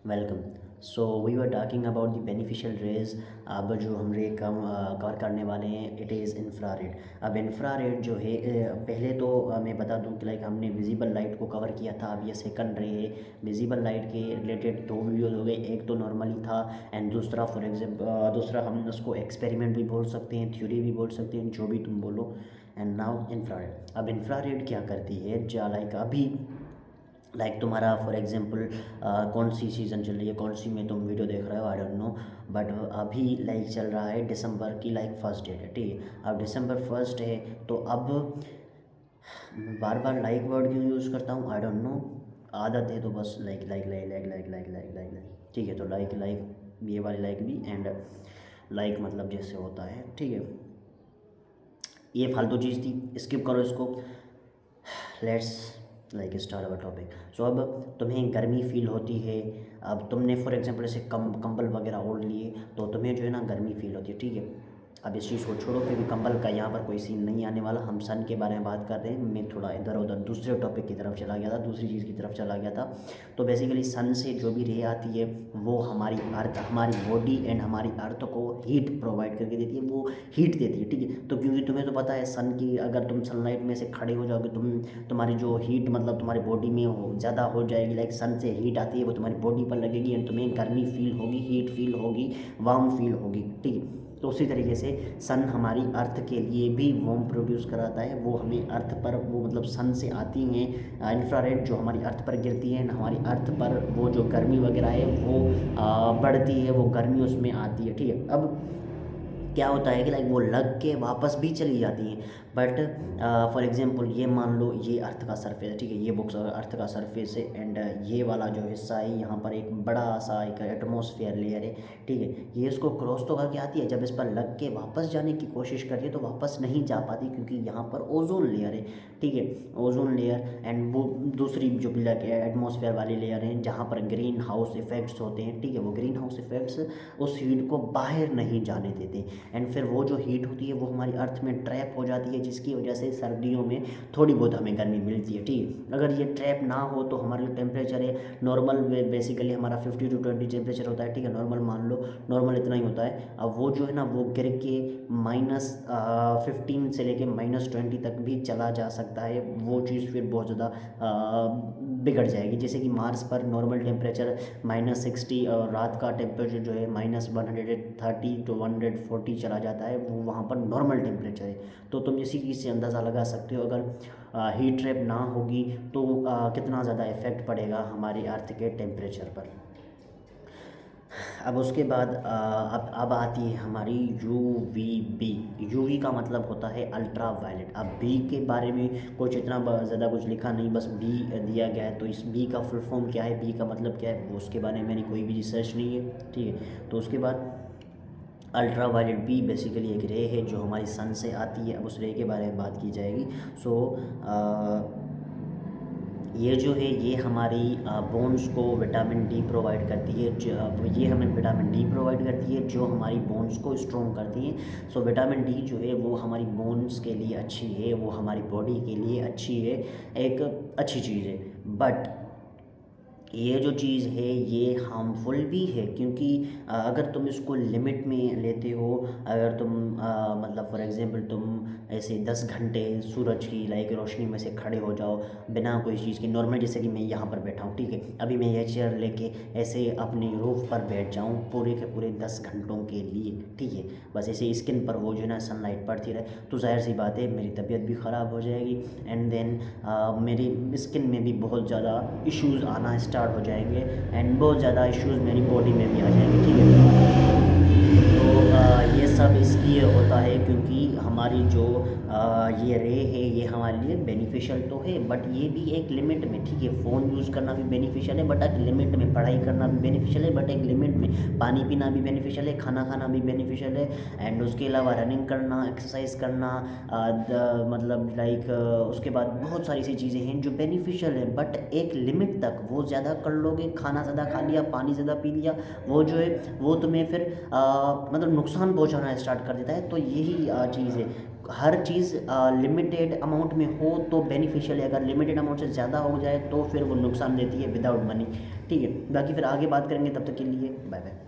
Welcome. So we were talking about the beneficial rays. अब जो हम रे कवर करने वाले हैं इट इज़ इंफ्रारेड। अब इंफ्रारेड जो है पहले तो मैं बता दूं कि लाइक हमने विजिबल लाइट को कवर किया था। अब ये सेकंड रे है। विजिबल लाइट के रिलेटेड दो वीडियोज़ हो गए, एक तो नॉर्मली था एंड दूसरा फॉर एग्जाम्पल दूसरा हम उसको एक्सपेरिमेंट भी बोल सकते हैं, थ्योरी भी बोल सकते हैं, जो भी तुम बोलो। And now infrared. अब इंफ्रारेड क्या करती है, जा लाइक अभी तुम्हारा फॉर एग्जांपल कौन सी सीज़न चल रही है, कौन सी में तुम वीडियो देख रहे हो, आई डोंट नो। बट अभी चल रहा है दिसंबर की फर्स्ट डेट है, ठीक है। अब दिसंबर फर्स्ट है तो अब मैं बार बार लाइक वर्ड क्यों यूज़ करता हूँ, आई डोंट नो। आदत है तो बस like like like like like like like like like, ठीक है। तो लाइक लाइक ये वाली लाइक भी एंड लाइक मतलब जैसे होता है, ठीक है। ये फालतू चीज़ थी, स्किप करो इसको। Let's start our topic. So अब तुम्हें गर्मी फील होती है। अब तुमने फॉर एग्जांपल ऐसे कंबल वगैरह ओढ़ लिए तो तुम्हें जो है ना गर्मी फील होती है, ठीक है। अब इस चीज़ को छोड़ो क्योंकि कंबल का यहाँ पर कोई सीन नहीं आने वाला, हम सन के बारे में बात कर रहे हैं। मैं थोड़ा इधर उधर दूसरे टॉपिक की तरफ चला गया था, दूसरी चीज़ की तरफ चला गया था। तो बेसिकली सन से जो भी रे आती है वो हमारी अर्थ, हमारी बॉडी एंड हमारी अर्थ को हीट प्रोवाइड करके देती है, वो हीट देती है, ठीक है। तो क्योंकि तुम्हें तो पता है सन की, अगर तुम सनलाइट में से खड़े हो जाओगे तुम्हारी जो हीट मतलब तुम्हारी बॉडी में ज़्यादा हो जाएगी। लाइक सन से हीट आती है वो तुम्हारी बॉडी पर लगेगी एंड तुम्हें गर्मी फील होगी, हीट फील होगी, वार्म फील होगी, ठीक है। तो उसी तरीके से सन हमारी अर्थ के लिए भी वार्म प्रोड्यूस कराता है। वो हमें अर्थ पर वो मतलब सन से आती हैं इंफ्रारेड जो हमारी अर्थ पर गिरती है, हमारी अर्थ पर वो जो गर्मी वगैरह है वो बढ़ती है, वो गर्मी उसमें आती है, ठीक है। अब क्या होता है कि वो लग के वापस भी चली जाती हैं। बट फॉर एग्जांपल ये मान लो ये अर्थ का सरफेस है, ठीक है। ये बुक्स अर्थ का सरफेस है एंड ये वाला जो हिस्सा है यहाँ पर एक बड़ा सा एक एटमॉस्फेयर लेयर है, ठीक है। ये इसको क्रॉस तो करके आती है, जब इस पर लग के वापस जाने की कोशिश करती है तो वापस नहीं जा पाती क्योंकि यहाँ पर ओजोन लेयर है, ठीक है। ओजोन लेयर एंड वो दूसरी जो ब्लैक एटमॉस्फेयर वाली लेयर है जहाँ पर ग्रीन हाउस इफेक्ट्स होते हैं, ठीक है। वो ग्रीन हाउस इफेक्ट्स उस हीट को बाहर नहीं जाने देते एंड फिर वो जो हीट होती है वो हमारी अर्थ में ट्रैप हो जाती है, जिसकी वजह से सर्दियों में थोड़ी बहुत हमें गर्मी मिलती है, ठीक है। अगर ये ट्रैप ना हो तो हमारा जो टेम्परेचर है नॉर्मल बेसिकली हमारा 50 to 20 टेम्परेचर होता है, ठीक है। नॉर्मल मान लो, नॉर्मल इतना ही होता है। अब वो जो है ना वो गिर के -15 से लेके -20 तक भी चला जा सकता है। वो चीज़ फिर बहुत ज़्यादा बिगड़ जाएगी। जैसे कि मार्स पर नॉर्मल टेम्परेचर -60 और रात का टेम्परेचर जो है -130 to 140 चला जाता है, वो वहाँ पर नॉर्मल टेम्परेचर है। तो तुम इसी चीज़ से अंदाज़ा लगा सकते हो अगर हीट ट्रैप ना होगी तो कितना ज़्यादा इफ़ेक्ट पड़ेगा हमारी अर्थ के टेम्परेचर पर। अब उसके बाद अब आती है हमारी UVB। यूवी का मतलब होता है अल्ट्रा वायलेट। अब बी के बारे में कुछ इतना ज़्यादा कुछ लिखा नहीं, बस बी दिया गया है। तो इस बी का फुल फॉर्म क्या है, बी का मतलब क्या है, वो उसके बारे में मैंने कोई भी रिसर्च नहीं है, ठीक है। तो उसके बाद अल्ट्रा वायलेट बी बेसिकली एक रे है जो हमारी सन से आती है। अब उस रे के बारे में बात की जाएगी। सो ये जो है ये हमारी बोन्स को विटामिन डी प्रोवाइड करती है। ये हमें विटामिन डी प्रोवाइड करती है जो हमारी बोन्स को स्ट्रॉन्ग करती है। सो विटामिन डी जो है वो हमारी बोन्स के लिए अच्छी है, वो हमारी बॉडी के लिए अच्छी है, एक अच्छी चीज़ है। बट ये जो चीज़ है ये हार्मफुल भी है क्योंकि अगर तुम इसको लिमिट में लेते हो, अगर तुम मतलब फॉर एग्जांपल तुम ऐसे 10 घंटे सूरज की रोशनी में से खड़े हो जाओ बिना कोई चीज़ के, नॉर्मल जैसे कि मैं यहाँ पर बैठा हूँ, ठीक है। अभी मैं ये चेयर लेके ऐसे अपने रूफ पर बैठ जाऊँ पूरे के पूरे 10 घंटों के लिए, ठीक है। बस ऐसे स्किन पर वो जो है ना सनलाइट पड़ती रहे तो जाहिर सी बात है मेरी तबीयत भी ख़राब हो जाएगी एंड देन मेरी स्किन में भी बहुत ज़्यादा इश्यूज़ आना स्टार्ट हो जाएंगे एंड बहुत ज़्यादा इश्यूज़ मेरी बॉडी में भी आ जाएंगे, ठीक है। तो ये सब इसलिए होता है क्योंकि हमारी जो ये रे है ये हमारे लिए बेनिफिशियल तो है बट ये भी एक लिमिट में, ठीक है। फ़ोन यूज़ करना भी बेनिफिशियल है बट एक लिमिट में, पढ़ाई करना भी बेनिफिशियल है बट एक लिमिट में, पानी पीना भी बेनिफिशियल है, खाना खाना भी बेनिफिशियल है एंड उसके अलावा रनिंग करना, एक्सरसाइज करना, मतलब उसके बाद बहुत सारी ऐसी चीज़ें हैं जो बेनिफिशियल है बट एक लिमिट तक। वो ज़्यादा कर लोगे, खाना ज़्यादा खा लिया, पानी ज़्यादा पी लिया, वो जो है वो तुम्हें फिर मतलब नुकसान पहुंचाना स्टार्ट कर देता है। तो यही चीज़ है हर चीज़ लिमिटेड अमाउंट में हो तो बेनिफिशियल है, अगर लिमिटेड अमाउंट से ज़्यादा हो जाए तो फिर वो नुकसान देती है विदाउट मनी। ठीक है, बाकी फिर आगे बात करेंगे, तब तक के लिए बाय बाय।